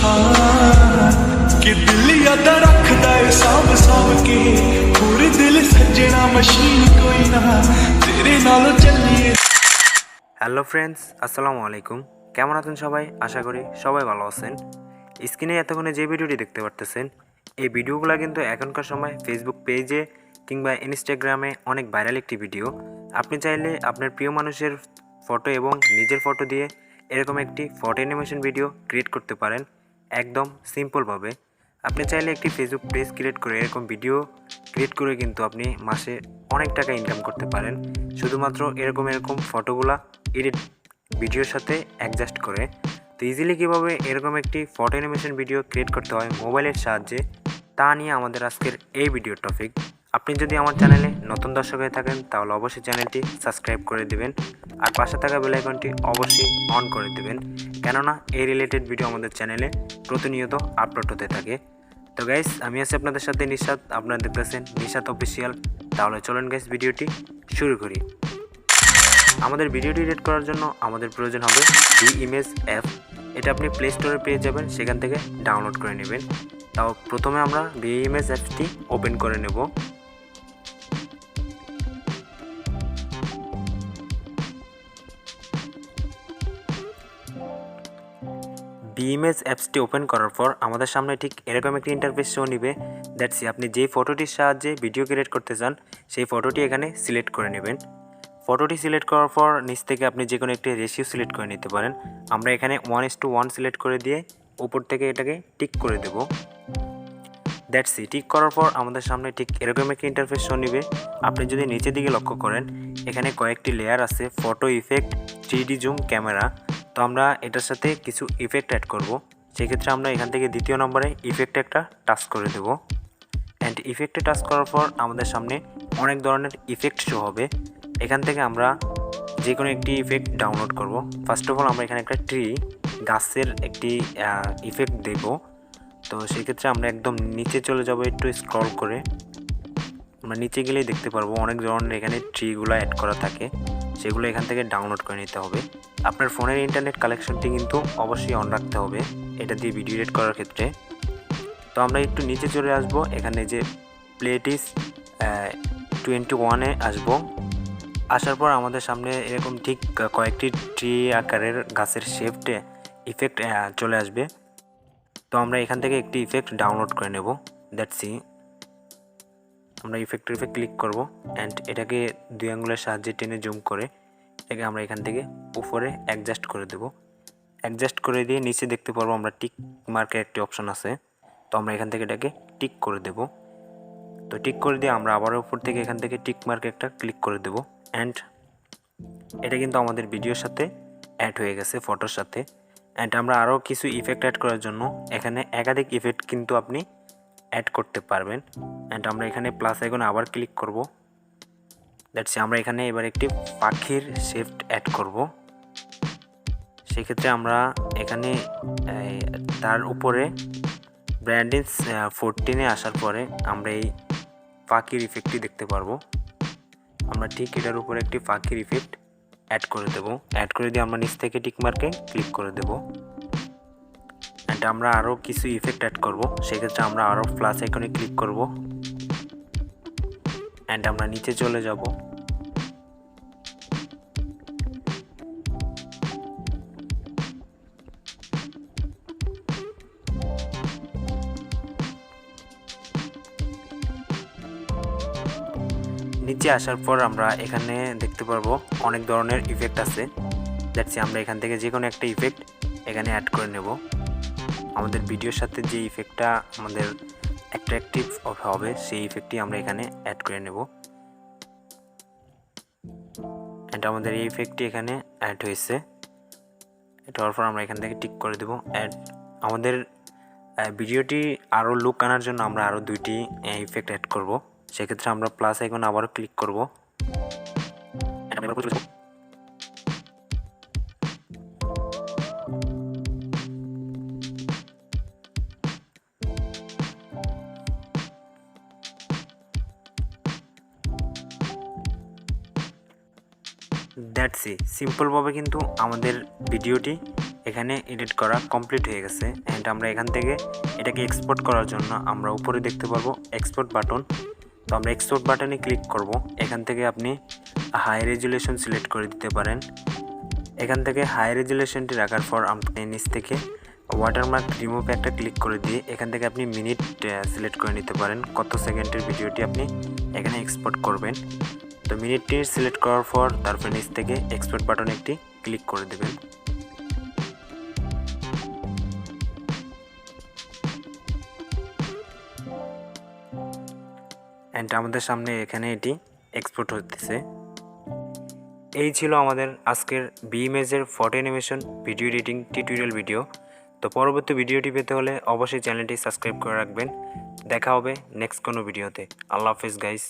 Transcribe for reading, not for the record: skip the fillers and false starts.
हाँ कि दिल याद रखदा है साब साब के पूरे दिल सजना मशीन कोई ना तेरे नालों चलिए। হ্যালো ফ্রেন্ডস, আসসালামু আলাইকুম। কেমন আছেন সবাই? আশা করি সবাই ভালো আছেন। স্ক্রিনে এতক্ষণে যে ভিডিওটি দেখতে পারতেছেন, এই ভিডিওগুলো কিন্তু এখনকার সময় ফেসবুক পেজে কিংবা ইনস্টাগ্রামে অনেক ভাইরাল একটি ভিডিও। আপনি চাইলে আপনার প্রিয় মানুষের ফটো এবং নিজের ফটো দিয়ে এরকম একটি ফটো অ্যানিমেশন ভিডিও ক্রিয়েট করতে পারেন একদম সিম্পলভাবে। আপনি চাইলে একটি ফেসবুক পেজ ক্রিয়েট করে এরকম ভিডিও ক্রিয়েট করে কিন্তু আপনি মাসে অনেক টাকা ইনকাম করতে পারেন শুধুমাত্র এরকম ফটোগুলা এডিট ভিডিওর সাথে অ্যাডজাস্ট করে। তো ইজিলি কীভাবে এরকম একটি ফটো অ্যানিমেশন ভিডিও ক্রিয়েট করতে হয় মোবাইলের সাহায্যে, তা নিয়ে আমাদের আজকের এই ভিডিওর টপিক। আপনি যদি আমার চ্যানেলে নতুন দর্শক হয়ে থাকেন তাহলে অবশ্যই চ্যানেলটি সাবস্ক্রাইব করে দেবেন আর পাশে থাকা বেল আইকনটি অবশ্যই অন করে দেবেন, কেননা এই রিলেটেড ভিডিও আমাদের চ্যানেলে প্রতিনিয়ত আপলোড হতে থাকে। তো গাইস, আমি আছি আপনাদের সাথে নিশাত, আপনারা দেখতেছেন নিশাত অফিসিয়াল। তাহলে চলুন গাইস, ভিডিওটি শুরু করি। আমাদের ভিডিওটি এডিট করার জন্য আমাদের প্রয়োজন হবে ভিইমেজ অ্যাপ। এটা আপনি প্লে স্টোরে পেয়ে যাবেন, সেখান থেকে ডাউনলোড করে নেবেন। তাও প্রথমে আমরা ভিইমেজ অ্যাপটি ওপেন করে নেব। ভিইমেজ অ্যাপসটি ওপেন করার পর আমাদের সামনে ঠিক এরকম একটি ইন্টারফেস শো নিবে। দ্যাটস আপনি যেই ফটোটির সাহায্যে ভিডিও ক্রিয়েট করতে চান সেই ফটোটি এখানে সিলেক্ট করে নেবেন। ফটোটি সিলেক্ট করার পর নিচ থেকে আপনি যে কোনো একটি রেশিও সিলেক্ট করে নিতে পারেন। আমরা এখানে 1:1 সিলেক্ট করে দিয়ে উপর থেকে এটাকে টিক করে দেব। দ্যাটস টিক করার পর আমাদের সামনে ঠিক এরকম একটি ইন্টারফেস শো নিবে। আপনি যদি নিচের দিকে লক্ষ্য করেন, এখানে কয়েকটি লেয়ার আছে, photo effect, 3D zoom, camera. তো আমরা এটার সাথে কিছু ইফেক্ট অ্যাড করব। সেক্ষেত্রে আমরা এখান থেকে দ্বিতীয় নম্বরে ইফেক্ট একটা টাচ করে দেব। অ্যান্ড ইফেক্টে টাচ করার পর আমাদের সামনে অনেক ধরনের ইফেক্ট শো হবে। এখান থেকে আমরা যে কোনো একটি ইফেক্ট ডাউনলোড করব। ফার্স্ট অফ অল আমরা এখানে একটা গাছের একটি ইফেক্ট দেব। তো সেক্ষেত্রে আমরা একদম নিচে চলে যাব, একটু স্ক্রল করে আমরা নিচে গেলেই দেখতে পারবো অনেক ধরনের এখানে ট্রিগুলো অ্যাড করা থাকে, সেগুলো এখান থেকে ডাউনলোড করে নিতে হবে। আপনার ফোনের ইন্টারনেট কানেকশনটি কিন্তু অবশ্যই অন রাখতে হবে এটা দিয়ে ভিডিও এডিট করার ক্ষেত্রে। তো আমরা একটু নিচে চলে আসব, এখানে যে প্লেটিস 21-এ আসবো। আসার পর আমাদের সামনে এরকম ঠিক কয়েকটি ট্রি আকারের গাছের শেপটে ইফেক্ট চলে আসবে। তো আমরা এখান থেকে একটি ইফেক্ট ডাউনলোড করে নেব। দ্যাটস আমরা ইফেক্টের উপরে ক্লিক করব অ্যান্ড এটাকে 2 আঙ্গুলের সাহায্যে টেনে জুম করে এটাকে আমরা এখান থেকে উপরে অ্যাডজাস্ট করে দেব। অ্যাডজাস্ট করে দিয়ে নিচে দেখতে পারবো আমরা টিক মার্কের একটি অপশন আছে। তো আমরা এখান থেকে এটাকে টিক করে দেব। তো টিক করে দিয়ে আমরা আবার উপর থেকে এখান থেকে টিক মার্কে একটা ক্লিক করে দেব। অ্যান্ড এটা কিন্তু আমাদের ভিডিওর সাথে অ্যাড হয়ে গেছে, ফটোর সাথে। অ্যান্ড আমরা আরও কিছু ইফেক্ট অ্যাড করার জন্য এখানে একাধিক ইফেক্ট কিন্তু আপনি অ্যাড করতে পারবেন। অ্যান্ড আমরা এখানে প্লাস আইকনে আবার ক্লিক করব। দ্যাটস আমরা এখানে এবার একটি পাখির শেপ অ্যাড করব। সেক্ষেত্রে আমরা এখানে তার উপরে ব্র্যান্ডিংস 14-এ আসার পরে আমরা এই পাখির ইফেক্টটি দেখতে পারবো। আমরা ঠিক এটার উপরে একটি পাখির ইফেক্ট অ্যাড করে দেব। অ্যাড করে দিয়ে আমরা নিচ থেকে টিক মার্কে ক্লিক করে দেব। অ্যান্ড আমরা আরও কিছু ইফেক্ট অ্যাড করব। সেক্ষেত্রে আমরা আরও প্লাস আইকনে ক্লিক করব অ্যান্ড আমরা নিচে চলে যাব। নিচে আসার পর আমরা এখানে দেখতে পারবো অনেক ধরনের ইফেক্ট আছে। দ্যাটস আমরা এখান থেকে যে কোনো একটা ইফেক্ট এখানে অ্যাড করে নেব। আমাদের ভিডিওর সাথে যে ইফেক্টটা আমাদের অ্যাট্রাকটিভ হবে সেই ইফেক্টটি আমরা এখানে অ্যাড করে নেব। এটা আমাদের এই ইফেক্টটি এখানে অ্যাড হয়েছে। এটা হওয়ার পর আমরা এখান থেকে টিক করে দেব। আমাদের ভিডিওটি আরও লুক আনার জন্য আমরা আরও 2টি ইফেক্ট অ্যাড করব। সেক্ষেত্রে আমরা প্লাস আইকন আবারও ক্লিক করব। দ্যাটস সিম্পলভাবে কিন্তু আমাদের ভিডিওটি এখানে এডিট করা কমপ্লিট হয়ে গেছে। অ্যান্ড আমরা এখান থেকে এটাকে এক্সপোর্ট করার জন্য আমরা উপরে দেখতে পারবো এক্সপোর্ট বাটন। তো আমরা এক্সপোর্ট বাটনে ক্লিক করব। এখান থেকে আপনি হাই রেজুলেশন সিলেক্ট করে দিতে পারেন। এখান থেকে হাই রেজুলেশনটি রাখার পর আপনি নিচ থেকে ওয়াটারমার্ক রিমুভ একটা ক্লিক করে দিয়ে এখান থেকে আপনি মিনিট সিলেক্ট করে নিতে পারেন, কত সেকেন্ডের ভিডিওটি আপনি এখানে এক্সপোর্ট করবেন। তো মিনিটটি সিলেক্ট করার পর তারপর নিচ থেকে এক্সপোর্ট বাটন একটি ক্লিক করে দেবেন। অ্যান্ড আমাদের সামনে এখানে এটি এক্সপোর্ট হতেছে। এই ছিল আমাদের আজকের ভিমেজের photo animation video editing tutorial video. তো পরবর্তী ভিডিওটি পেতে হলে অবশ্যই চ্যানেলটি সাবস্ক্রাইব করে রাখবেন। দেখা হবে নেক্সট কোনো ভিডিওতে। আল্লাহ হাফেজ গাইস।